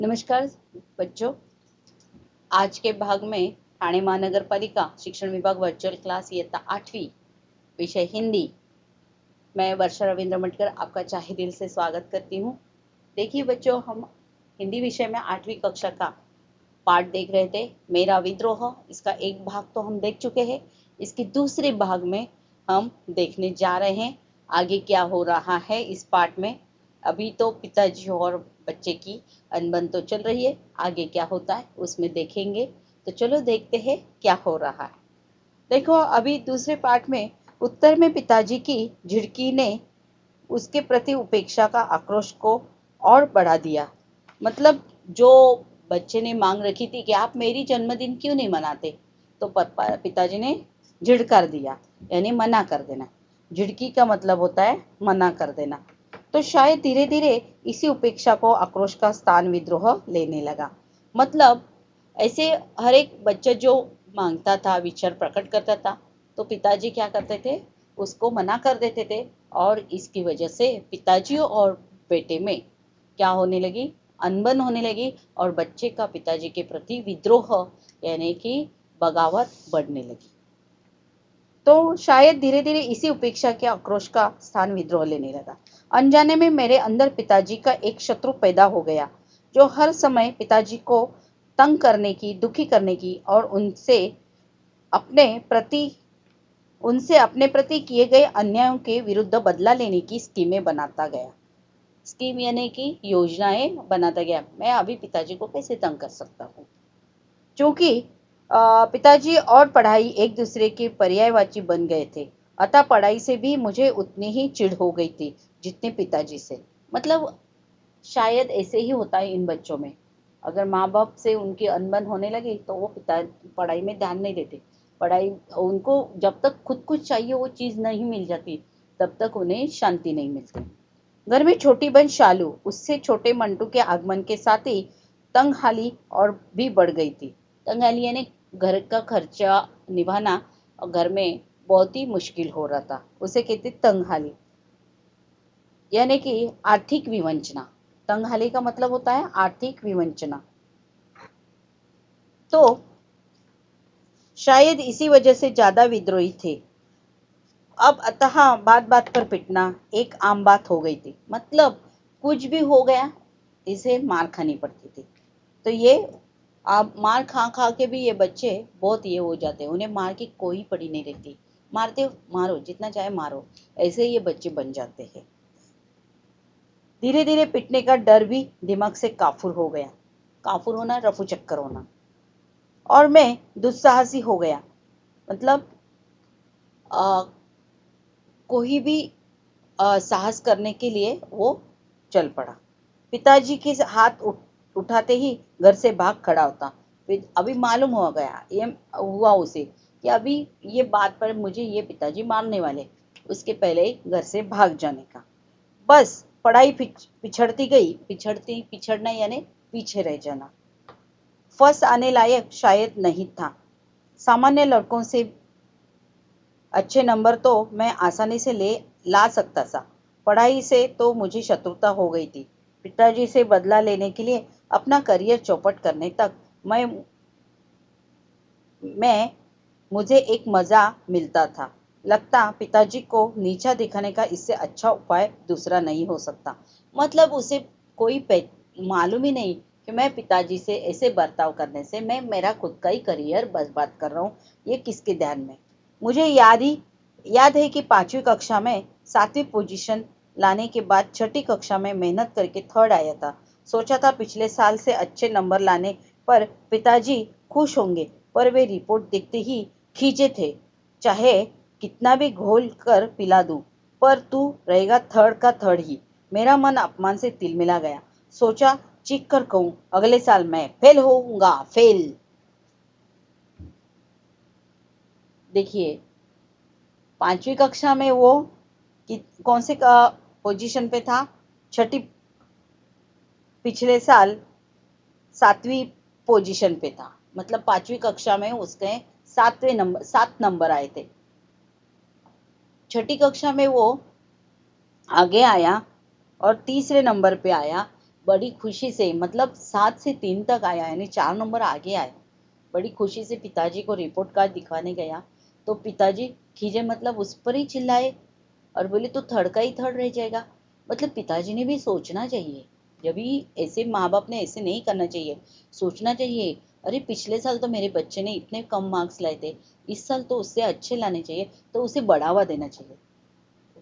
नमस्कार बच्चों। आज के भाग में ठाणे महानगर पालिका शिक्षण विभाग वर्चुअल क्लास इयत्ता 8वीं विषय हिंदी। मैं वर्षा रविंद्र मटकर आपका चाहे दिल से स्वागत करती हूँ। देखिए बच्चों, हम हिंदी विषय में 8वीं कक्षा का पाठ देख रहे थे, मेरा विद्रोह। इसका एक भाग तो हम देख चुके हैं। इसके दूसरे भाग में हम देखने जा रहे हैं आगे क्या हो रहा है इस पाठ में। अभी तो पिताजी और बच्चे की अनबन तो चल रही है, आगे क्या होता है उसमें देखेंगे। तो चलो देखते हैं क्या हो रहा है। देखो, अभी दूसरे पाठ में उत्तर में पिताजी की झिड़की ने उसके प्रति उपेक्षा का आक्रोश को और बढ़ा दिया। मतलब जो बच्चे ने मांग रखी थी कि आप मेरी जन्मदिन क्यों नहीं मनाते, तो पिताजी ने झिड़कार दिया, यानी मना कर देना। झिड़की का मतलब होता है मना कर देना। तो शायद धीरे धीरे इसी उपेक्षा को आक्रोश का स्थान विद्रोह लेने लगा। मतलब ऐसे हर एक बच्चा जो मांगता था, विचार प्रकट करता था, तो पिताजी क्या करते थे, उसको मना कर देते थे। और इसकी वजह से पिताजी और बेटे में क्या होने लगी, अनबन होने लगी, और बच्चे का पिताजी के प्रति विद्रोह यानी कि बगावत बढ़ने लगी। तो शायद धीरे धीरे इसी उपेक्षा के आक्रोश का स्थान विद्रोह लेने लगा। अनजाने में मेरे अंदर पिताजी का एक शत्रु पैदा हो गया, जो हर समय पिताजी को तंग करने की, दुखी करने की और उनसे अपने प्रति किए गए अन्यायों के विरुद्ध बदला लेने की स्कीमें बनाता गया। स्कीम यानी कि योजनाएं बनाता गया। मैं अभी पिताजी को कैसे तंग कर सकता हूँ। क्योंकि पिताजी और पढ़ाई एक दूसरे के पर्यायवाची बन गए थे, अतः पढ़ाई से भी मुझे उतनी ही चिढ़ हो गई थी जितने पिताजी से। मतलब शायद ऐसे ही होता है इन बच्चों में। अगर माँ बाप से उनकी अनबन होने लगी तो वो पिता पढ़ाई में ध्यान नहीं देते। पढ़ाई उनको जब तक खुद कुछ चाहिए वो चीज़ नहीं मिल जाती, तब तक उन्हें शांति नहीं मिलती। घर में छोटी बहन शालू, उससे छोटे मंटू के आगमन के साथ ही तंगहाली और भी बढ़ गई थी। तंगहाली यानी घर का खर्चा निभाना घर में बहुत ही मुश्किल हो रहा था, उसे कहते तंगहाली, यानी कि आर्थिक विवंचना। तंगहाली का मतलब होता है आर्थिक विवंचना। तो शायद इसी वजह से ज्यादा विद्रोही थे। अब अतः बात बात पर पिटना एक आम बात हो गई थी। मतलब कुछ भी हो गया, इसे मार खानी पड़ती थी। तो ये आप मार खा खा के भी ये बच्चे बहुत ये हो जाते हैं, उन्हें मार की कोई पड़ी नहीं रहती। मारते मारो, जितना चाहे मारो, ऐसे ये बच्चे बन जाते हैं। धीरे धीरे पिटने का डर भी दिमाग से काफुर हो गया। काफुर होना, रफू चक्कर होना। और मैं दुस्साहसी हो गया। मतलब कोई भी साहस करने के लिए वो चल पड़ा। पिताजी के हाथ उठाते ही घर से भाग खड़ा होता। फिर अभी मालूम हो गया, ये हुआ उसे कि अभी ये बात पर मुझे ये पिताजी मारने वाले, उसके पहले ही घर से भाग जाने का। बस पढ़ाई पिछड़ती गई। पिछड़ना यानी पीछे रह जाना। फर्स्ट आने लायक शायद नहीं था। सामान्य लड़कों से अच्छे नंबर तो मैं आसानी से ला सकता था। पढ़ाई से तो मुझे शत्रुता हो गई थी। पिताजी से बदला लेने के लिए अपना करियर चौपट करने तक मैं मुझे एक मजा मिलता था। लगता पिताजी को नीचा दिखाने का इससे अच्छा उपाय दूसरा नहीं हो सकता। मतलब उसे कोई मालूम ही नहीं कि मैं पिताजी से ऐसे बर्ताव करने से मैं मेरा खुद का ही करियर बर्बाद कर रहा हूँ। ये किसके ध्यान में। मुझे याद है कि 5वीं कक्षा में 7वीं पोजीशन लाने के बाद 6ठी कक्षा में मेहनत करके 3rd आया था। सोचा था पिछले साल से अच्छे नंबर लाने पर पिताजी खुश होंगे, पर वे रिपोर्ट देखते ही खींचे थे। चाहे कितना भी घोल कर पिला दूं, पर तू रहेगा 3rd का 3rd ही। मेरा मन अपमान से तिलमिला गया। सोचा चीख कर कहूं, अगले साल मैं फेल होऊंगा, फेल। देखिए, 5वीं कक्षा में वो कौन से पोजीशन पे था, 6ठी, पिछले साल 7वीं पोजीशन पे था। मतलब 5वीं कक्षा में उसके 7 नंबर आए थे। 6ठी कक्षा में वो आगे आया और तीसरे नंबर पे आया। बड़ी खुशी से, मतलब 7 से 3 तक आया, यानी 4 नंबर आगे आया। बड़ी खुशी से पिताजी को रिपोर्ट कार्ड दिखाने गया तो पिताजी खीजे, मतलब उस पर ही चिल्लाए और बोले तो थर्ड का ही थर्ड रह जाएगा। मतलब पिताजी ने भी सोचना चाहिए, जब भी ऐसे माँ बाप ने ऐसे नहीं करना चाहिए, सोचना चाहिए अरे पिछले साल तो मेरे बच्चे ने इतने कम मार्क्स लाए थे, इस साल तो उससे अच्छे लाने चाहिए, तो उसे बढ़ावा देना चाहिए,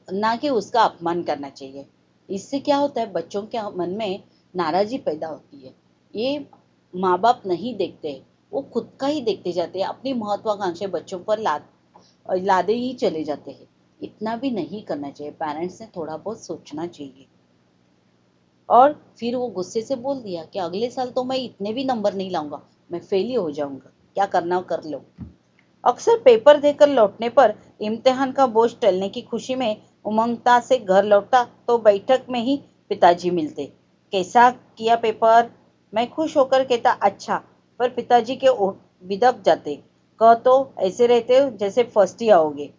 ना कि उसका अपमान करना चाहिए। इससे क्या होता है, बच्चों के मन में नाराजगी पैदा होती है। ये माँ बाप नहीं देखते, वो खुद का ही देखते जाते हैं, अपनी महत्वाकांक्षा बच्चों पर लादे ही चले जाते हैं। इतना भी नहीं करना चाहिए, पेरेंट्स ने थोड़ा बहुत सोचना चाहिए। और फिर वो गुस्से से बोल दिया कि अगले साल तो मैं इतने भी नंबर नहीं लाऊंगा, मैं फेल ही हो जाऊंगा, क्या करना हो कर लो। अक्सर पेपर देकर लौटने पर इम्तिहान का बोझ टलने की खुशी में उमंगता से घर लौटा तो बैठक में ही पिताजी मिलते। कैसा किया पेपर? मैं खुश होकर कहता अच्छा, पर पिताजी के बिदक जाते, कह तो ऐसे रहते हो जैसे फर्स्ट ही आओगे।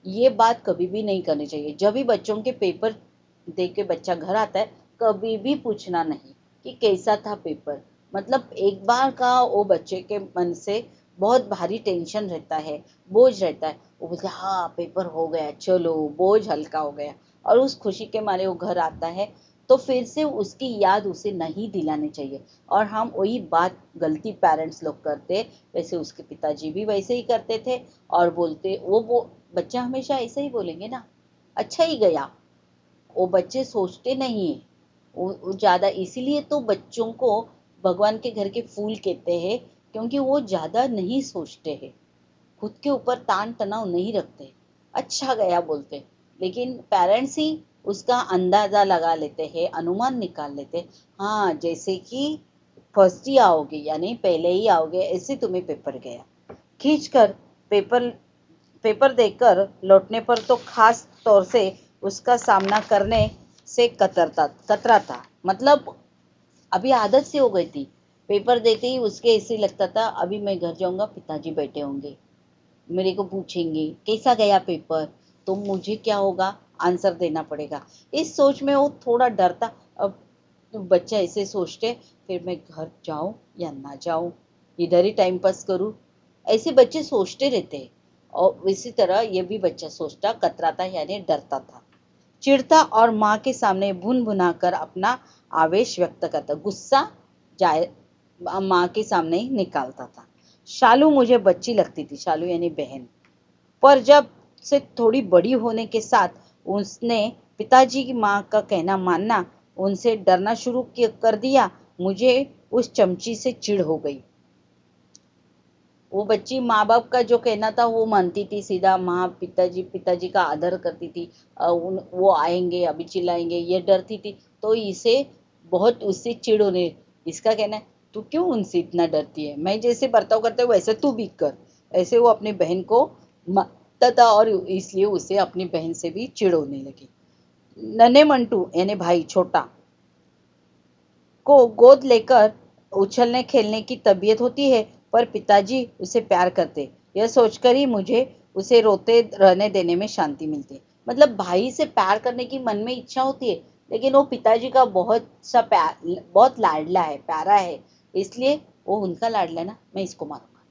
ये बात कभी भी नहीं करनी चाहिए। जब भी बच्चों के पेपर दे के बच्चा घर आता है, कभी भी पूछना नहीं कि कैसा था पेपर। मतलब एक बार का वो बच्चे के मन से बहुत भारी टेंशन रहता है, बोझ रहता है, वो बोलते हैं, हाँ पेपर हो गया, चलो बोझ हल्का हो गया, और उस खुशी के मारे वो घर आता है। तो फिर से उसकी याद उसे नहीं दिलानी चाहिए। और हम वही बात गलती पेरेंट्स लोग करते, वैसे उसके पिताजी भी वैसे ही करते थे। और बोलते वो बच्चा हमेशा ऐसा ही बोलेंगे ना, अच्छा ही गया। वो बच्चे सोचते नहीं है, वो ज्यादा, इसीलिए तो बच्चों को भगवान के घर के फूल कहते हैं, क्योंकि वो ज्यादा नहीं सोचते हैं, खुद के ऊपर तान तनाव नहीं रखते, अच्छा गया बोलते। लेकिन पेरेंट्स ही उसका अंदाजा लगा लेते हैं, अनुमान निकाल लेते हैं। हाँ, जैसे कि फर्स्ट ही आओगे, यानी पहले ही आओगे, ऐसे तुम्हें पेपर गया। खींच कर पेपर पेपर देकर लौटने पर तो खास तौर से उसका सामना करने से कतराता। मतलब अभी आदत से हो गई थी, पेपर देते ही उसके ऐसे लगता था अभी मैं घर जाऊंगा, पिताजी बैठे होंगे, मेरे को पूछेंगे कैसा गया पेपर, तो मुझे क्या होगा, आंसर देना पड़ेगा। इस सोच में वो थोड़ा डरता। अब बच्चा ऐसे सोचते, फिर मैं घर जाऊं या ना जाऊं, इधर ही टाइम पास करूं, ऐसे बच्चे सोचते रहते हैं। और इसी तरह ये भी बच्चा सोचता, कतराता यानी डरता था, चिढ़ता और माँ के सामने भुन भुना कर अपना आवेश व्यक्त करता, गुस्सा जाए माँ के सामने ही निकालता था। शालू मुझे बच्ची लगती थी, शालू यानी बहन, पर जब से थोड़ी बड़ी होने के साथ उसने पिताजी की माँ का कहना मानना, उनसे डरना शुरू कर दिया, मुझे उस चमची से चिढ़ हो गई। वो बच्ची माँ बाप का जो कहना था वो मानती थी सीधा, माँ पिताजी पिताजी का आदर करती थी। वो आएंगे अभी चिल्लाएंगे, ये डरती थी। तो इसे बहुत उससे चिढ़ होने, इसका कहना है तू क्यों उनसे इतना डरती है, मैं जैसे बर्ताव करता हूँ वैसे तू भी कर। ऐसे वो अपनी बहन को मारता था, और इसलिए उसे अपनी बहन से भी चिढ़ होने लगी। नन्हे मंटू यानी भाई छोटा को गोद लेकर उछलने खेलने की तबीयत होती है, पर पिताजी उसे प्यार करते, यह सोचकर ही मुझे उसे रोते रहने देने में शांति मिलती है। मतलब भाई से प्यार करने की मन में इच्छा होती है, लेकिन वो पिताजी का बहुत सा प्यार, बहुत लाडला है, प्यारा है, इसलिए वो उनका लाडला है ना, मैं इसको मारूंगा।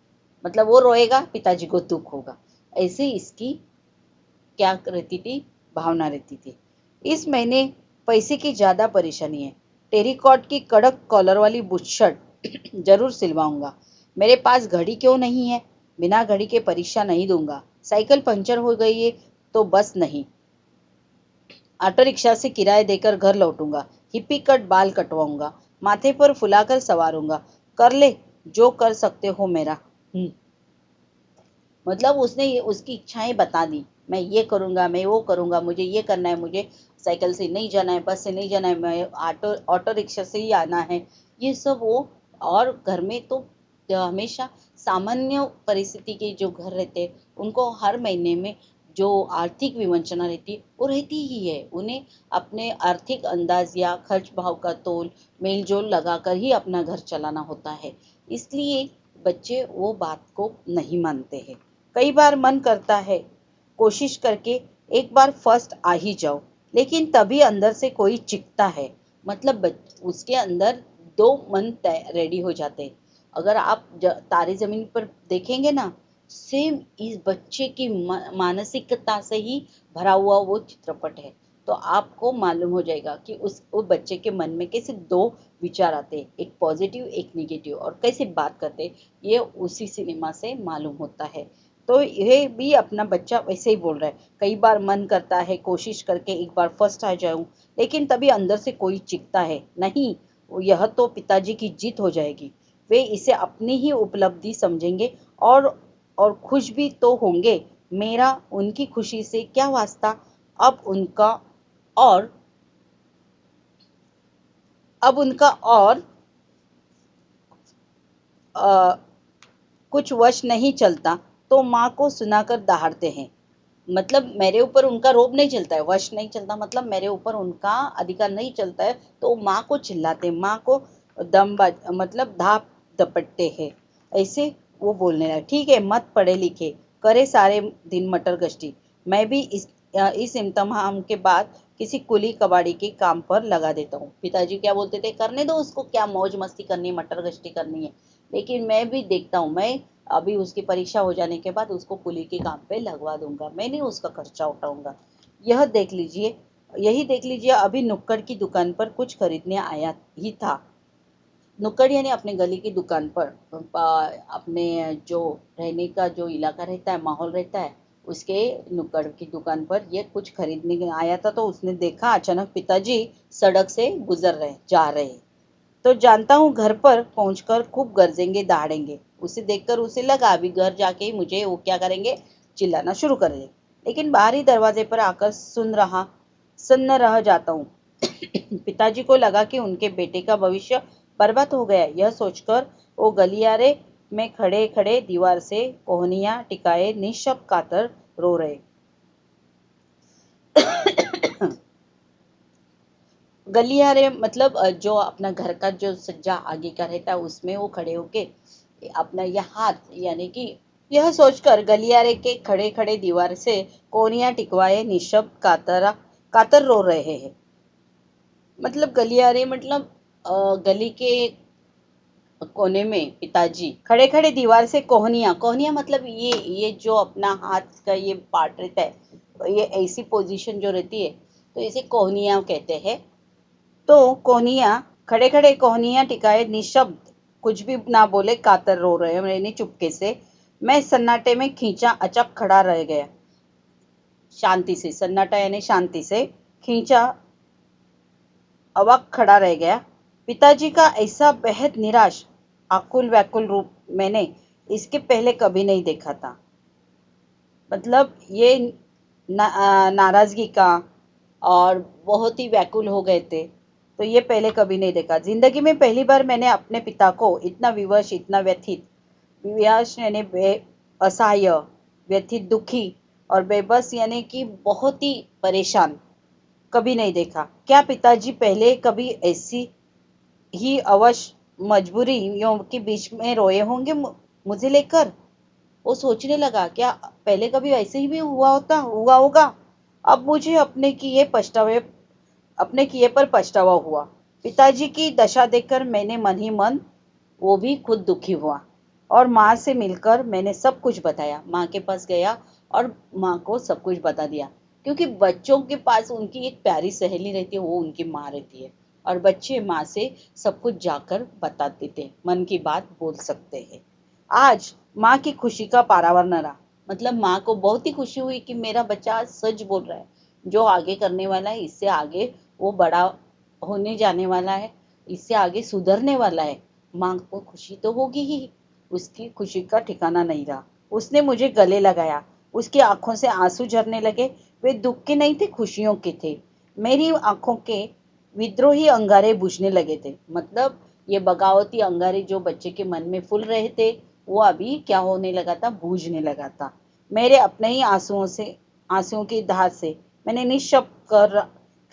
मतलब वो रोएगा, पिताजी को दुख होगा, ऐसे इसकी क्या रहती थी, भावना रहती थी। इस महीने पैसे की ज्यादा परेशानी है, टेरिकॉट की कड़क कॉलर वाली बुशर्ट जरूर सिलवाऊंगा। मेरे पास घड़ी क्यों नहीं है, बिना घड़ी के परीक्षा नहीं दूंगा। साइकिल पंचर हो गई है तो बस नहीं, ऑटो रिक्शा से किराया देकर घर लौटूंगा। हिप्पी कट बाल कटवाऊंगा, माथे पर फुलाकर सवारूंगा। कर ले जो कर सकते हो मेरा। मतलब उसने ये उसकी इच्छाएं बता दी, मैं ये करूंगा, मैं वो करूंगा, मुझे ये करना है, मुझे साइकिल से नहीं जाना है, बस से नहीं जाना है, मैं ऑटो ऑटो रिक्शा से ही आना है, ये सब वो। और घर में तो हमेशा सामान्य परिस्थिति के जो घर रहते हैं उनको हर महीने में जो आर्थिक विवंचना रहती है वो रहती ही है। उन्हें अपने आर्थिक अंदाज या खर्च भाव का तोल मेल जोल लगाकर ही अपना घर चलाना होता है, इसलिए बच्चे वो बात को नहीं मानते हैं। कई बार मन करता है कोशिश करके एक बार फर्स्ट आ ही जाओ, लेकिन तभी अंदर से कोई चिखता है। मतलब उसके अंदर दो मन रेडी हो जाते हैं। अगर आप तारे जमीन पर देखेंगे ना, सेम इस बच्चे की मानसिकता से ही भरा हुआ वो चित्रपट है। तो आपको मालूम हो जाएगा कि उस वो बच्चे के मन में कैसे दो विचार आते हैं, एक पॉजिटिव एक निगेटिव, और कैसे बात करते हैं, ये उसी सिनेमा से मालूम होता है। तो ये भी अपना बच्चा वैसे ही बोल रहा है। कई बार मन करता है कोशिश करके एक बार फर्स्ट आ जाऊं, लेकिन तभी अंदर से कोई चीखता है, नहीं, यह तो पिताजी की जीत हो जाएगी। वे इसे अपनी ही उपलब्धि समझेंगे और और खुश भी तो होंगे। मेरा उनकी खुशी से क्या वास्ता। अब उनका और अब उनका और अ, कुछ वश नहीं चलता तो माँ को सुनाकर दहाड़ते हैं। मतलब मेरे ऊपर उनका रोब नहीं चलता है, वश नहीं चलता मतलब मेरे ऊपर उनका अधिकार नहीं चलता है, तो माँ को चिल्लाते, माँ को मतलब धाप दपटते हैं। ऐसे वो बोलने लगा, ठीक है, मत पढ़े लिखे करे सारे दिन मटर गश्ती। मैं भी इस इम्तिहान के बाद किसी कुली कबाड़ी के काम पर लगा देता हूँ। पिताजी क्या बोलते थे, करने दो उसको, क्या मौज मस्ती करनी है, मटर गश्ती करनी है, लेकिन मैं भी देखता हूँ, मैं अभी उसकी परीक्षा हो जाने के बाद उसको कुली के काम पे लगवा दूंगा, मैं नहीं उसका खर्चा उठाऊंगा। यह देख लीजिए यही देख लीजिए, अभी नुक्कड़ की दुकान पर कुछ खरीदने आया ही था। नुक्कड़ यानी अपने गली की दुकान पर अपने जो रहने का जो इलाका रहता है, माहौल रहता है, उसके नुक्कड़ की दुकान पर ये कुछ खरीदने आया था। तो उसने देखा अचानक पिताजी सड़क से गुजर रहे जा रहे। तो जानता हूँ घर पर पहुंचकर खूब गरजेंगे दहाड़ेंगे। उसे देखकर उसे लगा अभी घर जाके ही मुझे वो क्या करेंगे, चिल्लाना शुरू करेंगे। लेकिन बाहरी दरवाजे पर आकर सुन्न रह जाता हूँ। पिताजी को लगा कि उनके बेटे का भविष्य बर्बाद हो गया। यह सोचकर वो गलियारे में खड़े खड़े दीवार से कोहनियां टिकाए निशब्द कातर रो रहे। गलियारे मतलब जो अपना घर का जो सज्जा आगे का रहता है उसमें वो खड़े होके अपना यह हाथ यानी कि यह सोचकर गलियारे के खड़े खड़े दीवार से कोनियां टिकवाए निशब्द कातर रो रहे हैं। मतलब गलियारे मतलब गली के कोने में पिताजी खड़े खड़े दीवार से कोहनिया कोहनिया मतलब ये जो अपना हाथ का ये पार्ट रहता है, ये ऐसी पोजीशन जो रहती है, तो इसे कोहनिया कहते हैं। तो कोहनिया खड़े खड़े कोहनिया टिकाए निशब्द कुछ भी ना बोले कातर रो रहे मैंने चुपके से। मैं सन्नाटे में खींचा अचक खड़ा रह गया। शांति से, सन्नाटा यानी शांति से, खींचा अवाक खड़ा रह गया। पिताजी का ऐसा बेहद निराश आकुल व्याकुल रूप मैंने इसके पहले कभी नहीं देखा था। मतलब ये नाराजगी का और बहुत ही व्याकुल हो गए थे, तो ये पहले कभी नहीं देखा। जिंदगी में पहली बार मैंने अपने पिता को इतना विवश, इतना व्यथित, विवश यानी असहाय, व्यथित, दुखी और बेबस यानी कि बहुत ही परेशान कभी नहीं देखा। क्या पिताजी पहले कभी ऐसी ही अवश्य मजबूरियों के बीच में रोए होंगे मुझे लेकर। वो सोचने लगा, क्या पहले कभी ऐसे ही भी हुआ होगा। अब मुझे अपने किए पर पछतावा हुआ। पिताजी की दशा देखकर मैंने मन ही मन वो भी खुद दुखी हुआ और माँ से मिलकर मैंने सब कुछ बताया। माँ के पास गया और माँ को सब कुछ बता दिया, क्योंकि बच्चों के पास उनकी एक प्यारी सहेली रहती है, वो उनकी माँ रहती है, और बच्चे माँ से सब कुछ जाकर बता देते, मन की बात बोल सकते हैं। आज माँ की खुशी का पारावार न रहा। मतलब माँ को बहुत ही खुशी हुई कि मेरा बच्चा सच बोल रहा है, जो आगे करने वाला है, इससे आगे वो बड़ा होने जाने वाला है, इससे आगे सुधरने वाला है। माँ को खुशी तो होगी ही। उसकी खुशी का ठिकाना नहीं रहा। उसने मुझे गले लगाया। उसकी आंखों से आंसू झरने लगे। वे दुख के नहीं थे, खुशियों के थे। मेरी आंखों के विद्रोही अंगारे बुझने लगे थे। मतलब ये बगावती अंगारे जो बच्चे के मन में फूल रहे थे, वो अभी क्या होने लगा था, बूझने लगा था। मेरे अपने ही आंसुओं की धार से मैंने निःशब्द कर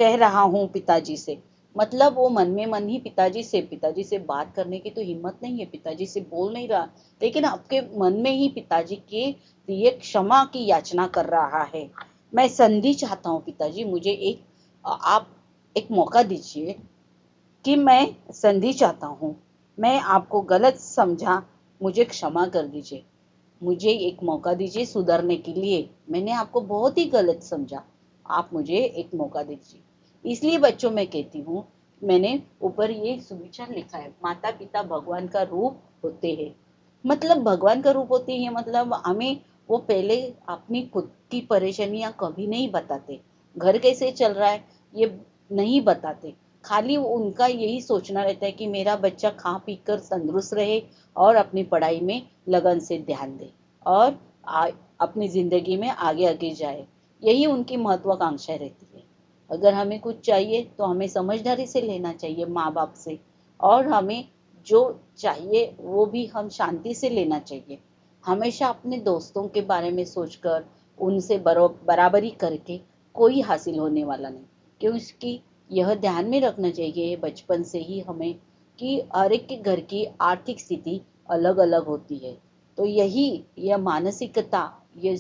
कह रहा हूँ पिताजी से। मतलब वो मन में मन ही पिताजी से बात करने की तो हिम्मत नहीं है, पिताजी से बोल नहीं रहा, लेकिन आपके मन में ही पिताजी के लिए क्षमा की याचना कर रहा है। मैं संधि चाहता हूँ पिताजी, मुझे एक आप एक मौका दीजिए कि मैं संधि चाहता हूँ, मैं आपको गलत समझा, मुझे क्षमा कर दीजिए, मुझे एक मौका दीजिए सुधरने के लिए, मैंने आपको बहुत ही गलत समझा, आप मुझे एक मौका दीजिए। इसलिए बच्चों मैं कहती हूँ, मैंने ऊपर ये सुविचार लिखा है, माता पिता भगवान का रूप होते हैं। मतलब भगवान का रूप होते हैं, मतलब हमें वो पहले अपनी खुद की परेशानियां कभी नहीं बताते, घर कैसे चल रहा है ये नहीं बताते, खाली उनका यही सोचना रहता है कि मेरा बच्चा खा पी कर तंदुरुस्त रहे और अपनी पढ़ाई में लगन से ध्यान दे और अपनी जिंदगी में आगे आगे जाए, यही उनकी महत्वाकांक्षा रहती है। अगर हमें कुछ चाहिए तो हमें समझदारी से लेना चाहिए माँ बाप से, और हमें जो चाहिए वो भी हम शांति से लेना चाहिए। हमेशा अपने दोस्तों के बारे में सोचकर उनसे बराबरी करके कोई हासिल होने वाला नहीं, क्योंकि यह ध्यान में रखना चाहिए बचपन से ही हमें कि हर एक के घर की आर्थिक स्थिति अलग अलग होती है। तो यही यह मानसिकता ये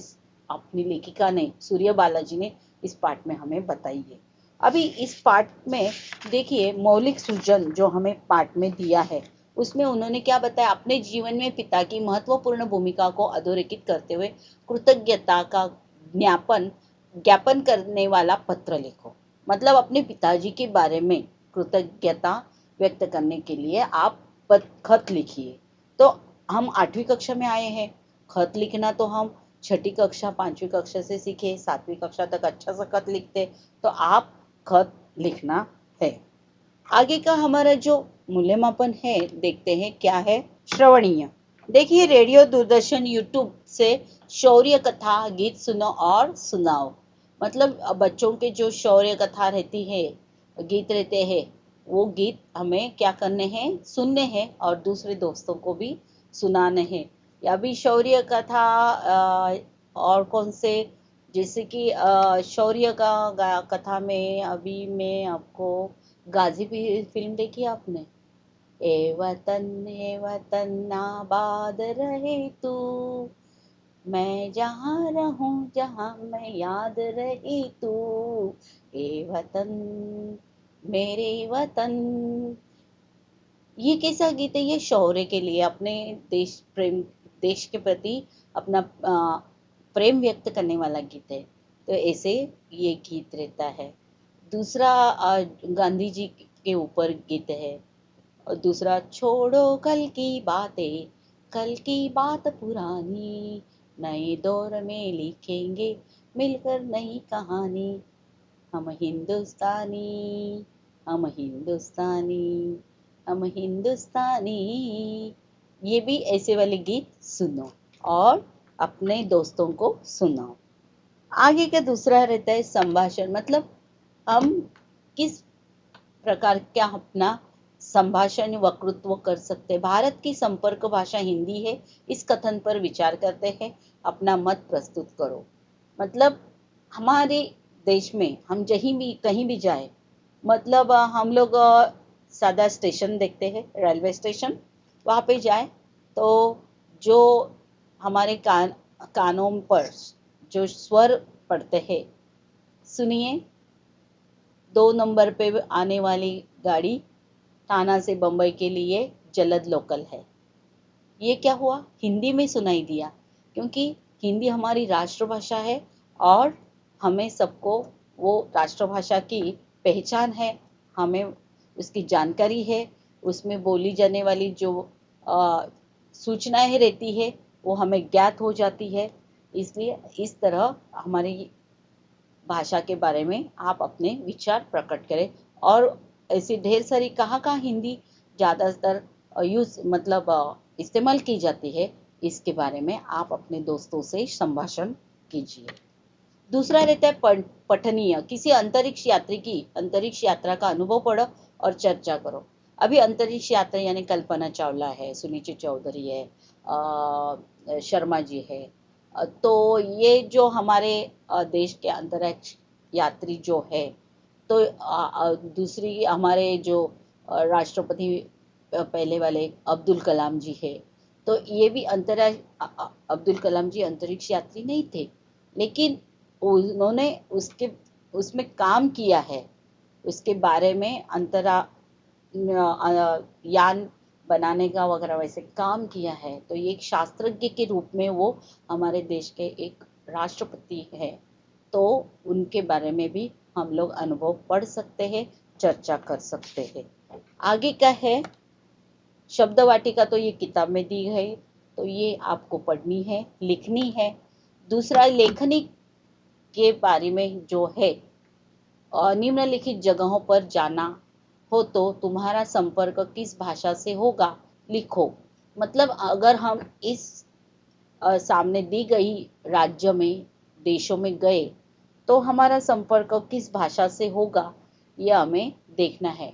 अपनी लेखिका ने, सूर्य बालाजी ने इस पाठ में हमें बताई है। अभी इस पाठ में देखिए मौलिक सूचन जो हमें पाठ में दिया है उसमें उन्होंने क्या बताया, अपने जीवन में पिता की महत्वपूर्ण भूमिका को अधोरेखित करते हुए कृतज्ञता का ज्ञापन करने वाला पत्र लिखो। मतलब अपने पिताजी के बारे में कृतज्ञता व्यक्त करने के लिए आप खत लिखिए। तो हम 8वीं कक्षा में आए हैं, खत लिखना तो हम 6ठी कक्षा 5वीं कक्षा से सीखे, 7वीं कक्षा तक अच्छा सा खत लिखते, तो आप खत लिखना है। आगे का हमारा जो मूल्यमापन है देखते हैं क्या है। श्रवणीय, देखिए रेडियो दूरदर्शन यूट्यूब से शौर्य कथा गीत सुनो और सुनाओ। मतलब बच्चों के जो शौर्य कथा रहती है, गीत रहते हैं, वो गीत हमें क्या करने हैं, सुनने हैं और दूसरे दोस्तों को भी सुनाने हैं। या भी शौर्य कथा और कौन से, जैसे कि शौर्य का कथा में अभी मैं आपको गाजी फिल्म देखी आपने, ए वतन आबाद रहे तू, मैं जहाँ रहूं जहाँ मैं याद रही तू, ए वतन मेरे वतन। ये कैसा गीत है, ये शौर्य के लिए, अपने देश के प्रति अपना प्रेम व्यक्त करने वाला गीत है। तो ऐसे ये गीत रहता है। दूसरा गांधी जी के ऊपर गीत है। और दूसरा, छोड़ो कल की बातें, कल की बात पुरानी, नए दौर में लिखेंगे मिलकर नई कहानी, हम हिंदुस्तानी, हम हिंदुस्तानी, हम हिंदुस्तानी। ये भी ऐसे वाले गीत सुनो और अपने दोस्तों को सुनाओ। आगे का दूसरा रहता है संभाषण, मतलब हम किस प्रकार का अपना संभाषण वक्तृत्व कर सकते हैं। भारत की संपर्क भाषा हिंदी है, इस कथन पर विचार करते हैं, अपना मत प्रस्तुत करो। मतलब हमारे देश में हम कहीं भी जाए, मतलब हम लोग सादा स्टेशन देखते हैं, रेलवे स्टेशन, वहाँ पे जाए तो जो हमारे कानों पर जो स्वर पड़ते हैं, सुनिए, 2 नंबर पे आने वाली गाड़ी थाना से बम्बई के लिए जलद लोकल है। ये क्या हुआ, हिंदी में सुनाई दिया, क्योंकि हिंदी हमारी राष्ट्रभाषा है और हमें सबको वो राष्ट्रभाषा की पहचान है, हमें उसकी जानकारी है, उसमें बोली जाने वाली जो सूचनाएं रहती है वो हमें ज्ञात हो जाती है। इसलिए इस तरह हमारी भाषा के बारे में आप अपने विचार प्रकट करें। और ऐसी ढेर सारी कहाँ हिंदी ज़्यादातर यूज मतलब इस्तेमाल की जाती है, इसके बारे में आप अपने दोस्तों से संभाषण कीजिए। दूसरा रहता है पठनीय, किसी अंतरिक्ष यात्री की अंतरिक्ष यात्रा का अनुभव पढ़ो और चर्चा करो। अभी अंतरिक्ष यात्रा यानी कल्पना चावला है, सुनिचि चौधरी है, शर्मा जी है, तो ये जो हमारे देश के अंतरिक्ष यात्री जो है, तो दूसरी हमारे जो राष्ट्रपति पहले वाले अब्दुल कलाम जी है, तो ये भी अब्दुल कलाम जी अंतरिक्ष यात्री नहीं थे, लेकिन उन्होंने उसमें काम किया है, उसके बारे में यान बनाने का वगैरह वैसे काम किया है। तो ये एक शास्त्रज्ञ के रूप में वो हमारे देश के एक राष्ट्रपति है। तो उनके बारे में भी हम लोग अनुभव पढ़ सकते हैं, चर्चा कर सकते हैं। आगे का है शब्द वाटिका। तो ये किताब में दी है, तो ये आपको पढ़नी है, लिखनी है। दूसरा लेखनी के बारे में जो है, निम्नलिखित जगहों पर जाना हो तो तुम्हारा संपर्क किस भाषा से होगा, लिखो। मतलब अगर हम इस सामने दी गई राज्य में, देशों में गए तो हमारा संपर्क किस भाषा से होगा, यह हमें देखना है।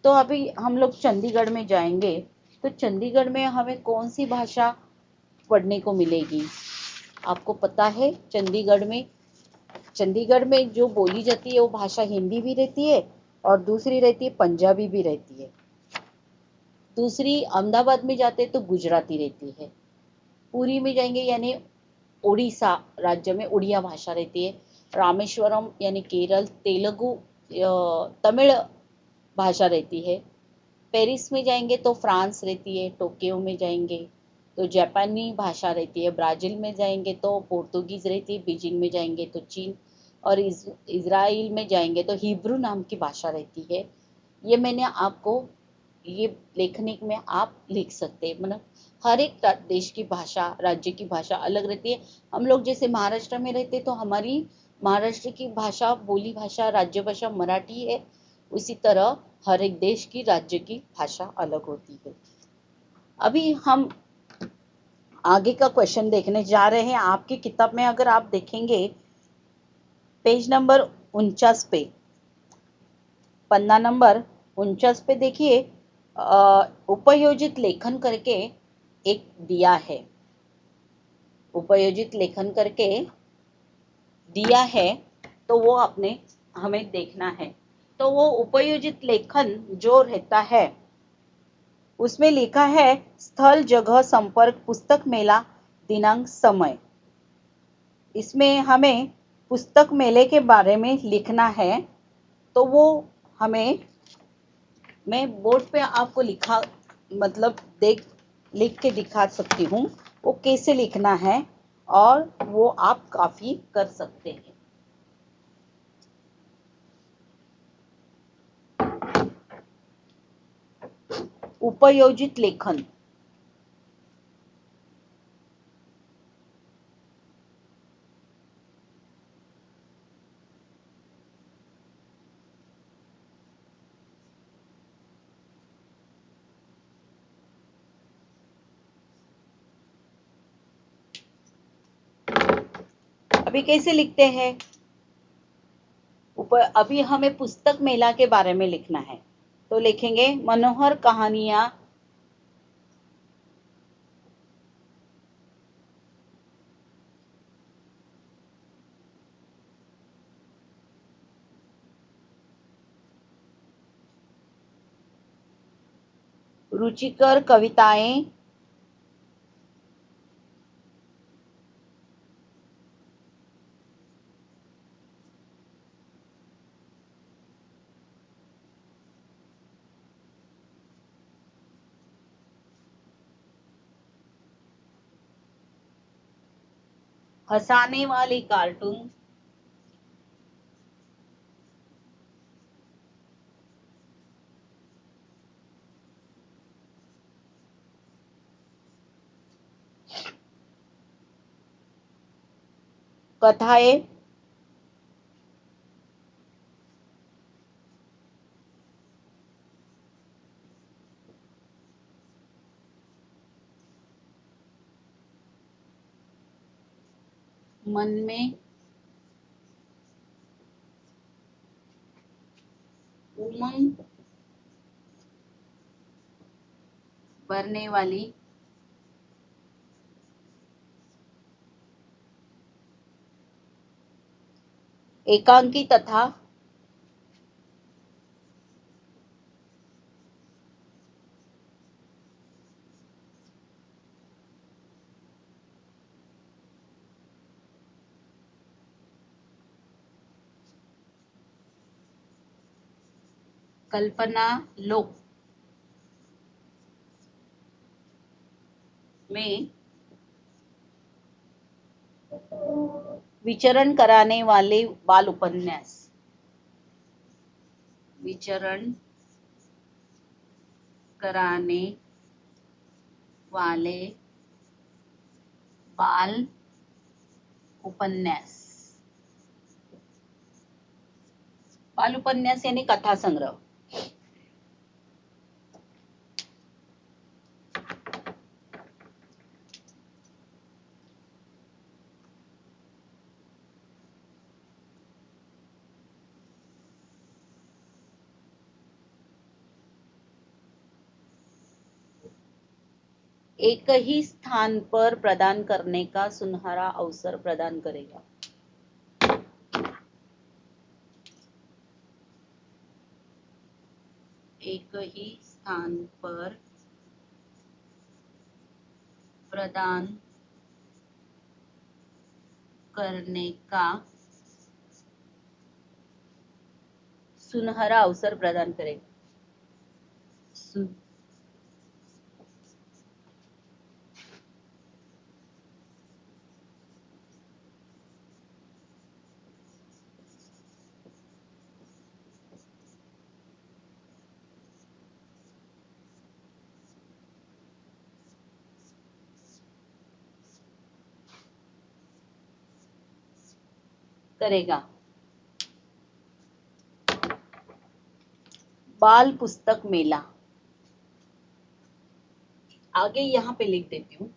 तो अभी हम लोग चंडीगढ़ में जाएंगे, तो चंडीगढ़ में हमें कौन सी भाषा पढ़ने को मिलेगी? आपको पता है चंडीगढ़ में जो बोली जाती है वो भाषा हिंदी भी रहती है और दूसरी रहती है पंजाबी भी रहती है। दूसरी अहमदाबाद में जाते तो गुजराती रहती है। पुरी में जाएंगे यानी उड़ीसा राज्य में उड़िया भाषा रहती है। रामेश्वरम यानी केरल तेलुगु तमिल भाषा रहती है। पेरिस में जाएंगे तो फ्रांस रहती है। टोक्यो में जाएंगे तो जापानी भाषा रहती है। ब्राज़ील में जाएंगे तो पोर्तुगीज रहती है। बीजिंग में जाएंगे तो चीन, और इज़राइल में जाएंगे तो हिब्रू नाम की भाषा रहती है। ये मैंने आपको, ये लेखनिक में आप लिख सकते हैं। मतलब हर एक देश की भाषा, राज्य की भाषा अलग रहती है। हम लोग जैसे महाराष्ट्र में रहते तो हमारी महाराष्ट्र की भाषा, बोली भाषा, राज्य भाषा मराठी है। उसी तरह हर एक देश की, राज्य की भाषा अलग होती है। अभी हम आगे का क्वेश्चन देखने जा रहे हैं। आपकी किताब में अगर आप देखेंगे पेज नंबर 49 पे, पन्ना नंबर 49 पे देखिए, उपयोजित लेखन करके एक दिया है। उपयोजित लेखन करके दिया है, तो वो अपने हमें देखना है। तो वो उपयोजित लेखन जो रहता है उसमें लिखा है स्थल, जगह, संपर्क, पुस्तक मेला, दिनांक, समय। इसमें हमें पुस्तक मेले के बारे में लिखना है। तो वो हमें, मैं बोर्ड पे आपको मतलब लिख के दिखा सकती हूँ वो कैसे लिखना है, और वो आप काफी कर सकते हैं। उपयोजित लेखन। अभी कैसे लिखते हैं? अभी हमें पुस्तक मेला के बारे में लिखना है, तो लिखेंगे मनोहर कहानियां रुचिकर कविताएं हंसाने वाली कार्टून कथाएं मन में उमंग भरने वाली एकांकी तथा कल्पना लोक में विचरण कराने वाले बाल उपन्यास, विचरण कराने वाले बाल उपन्यास। बाल उपन्यास यानी कथा संग्रह। एक ही स्थान पर प्रदान करने का सुनहरा अवसर प्रदान करेगा। एक ही स्थान पर प्रदान करने का सुनहरा अवसर प्रदान करेगा। करेगा। बाल पुस्तक मेला, आगे यहाँ पे लिख देती हूँ।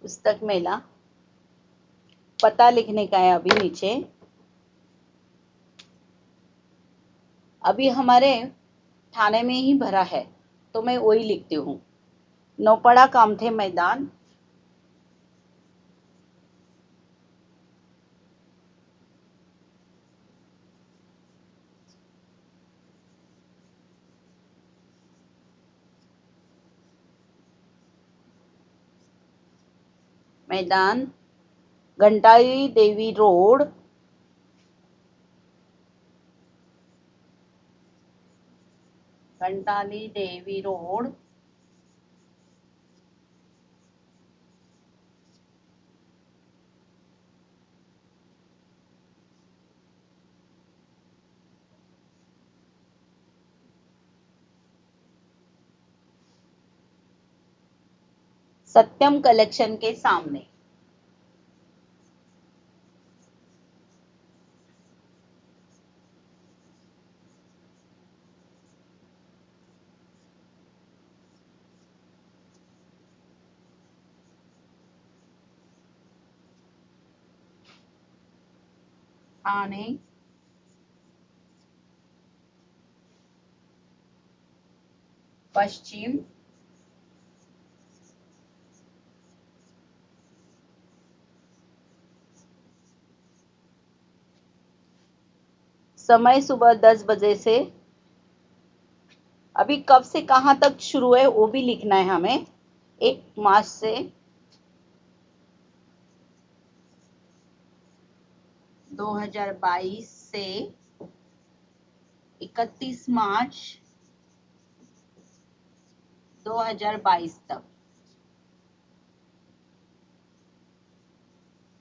पुस्तक मेला, पता लिखने का है अभी नीचे। अभी हमारे थाने में ही भरा है तो मैं वही लिखती हूँ। नौपड़ा कामथे मैदान, मैदान घंटाली देवी रोड, घंटाली देवी रोड, सत्यम कलेक्शन के सामने। थाने पश्चिम समय सुबह 10 बजे से। अभी कब से कहाँ तक शुरू है वो भी लिखना है हमें। 1 मार्च से 2022 से 31 मार्च 2022 तक।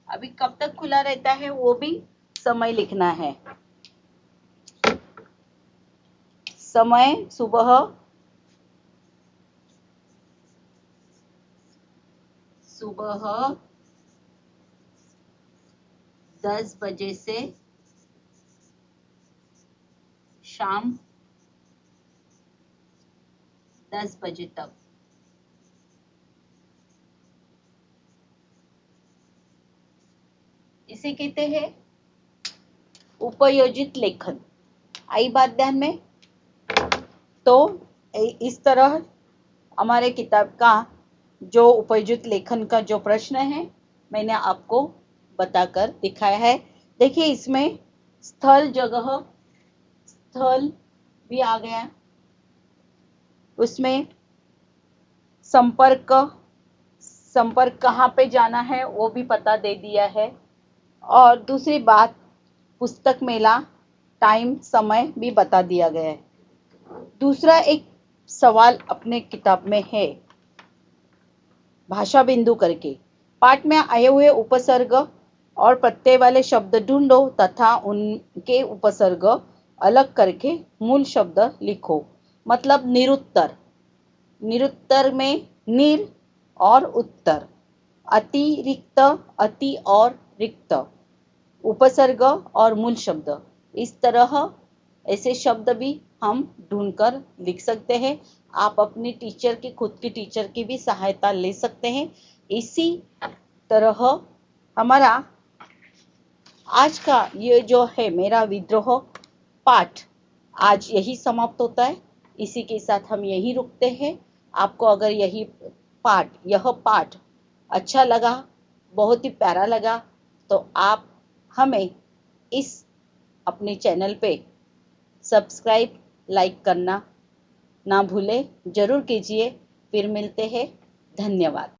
अभी कब तक खुला रहता है वो भी समय लिखना है। समय सुबह 10 बजे से शाम 10 बजे तक। इसे कहते हैं उपयोजित लेखन। आई बात ध्यान में। तो इस तरह हमारे किताब का जो उपयुक्त लेखन का जो प्रश्न है मैंने आपको बताकर दिखाया है। देखिए इसमें स्थल जगह स्थल भी आ गया, उसमें संपर्क संपर्क कहाँ पे जाना है वो भी पता दे दिया है। और दूसरी बात पुस्तक मेला टाइम समय भी बता दिया गया है। दूसरा एक सवाल अपने किताब में है भाषा बिंदु करके, पाठ में आए हुए उपसर्ग और प्रत्यय वाले शब्द ढूंढो तथा उनके उपसर्ग अलग करके मूल शब्द लिखो। मतलब निरुत्तर, निरुत्तर में निर और उत्तर, अतिरिक्त अति और रिक्त, उपसर्ग और मूल शब्द, इस तरह ऐसे शब्द भी हम ढूंढकर लिख सकते हैं। आप अपनी टीचर की खुद की टीचर की भी सहायता ले सकते हैं। इसी तरह हमारा आज का ये जो है मेरा विद्रोह पाठ आज यही समाप्त होता है। इसी के साथ हम यही रुकते हैं। आपको अगर यह पाठ अच्छा लगा, बहुत ही प्यारा लगा, तो आप हमें इस अपने चैनल पे सब्सक्राइब लाइक करना ना भूलें, जरूर कीजिए। फिर मिलते हैं, धन्यवाद।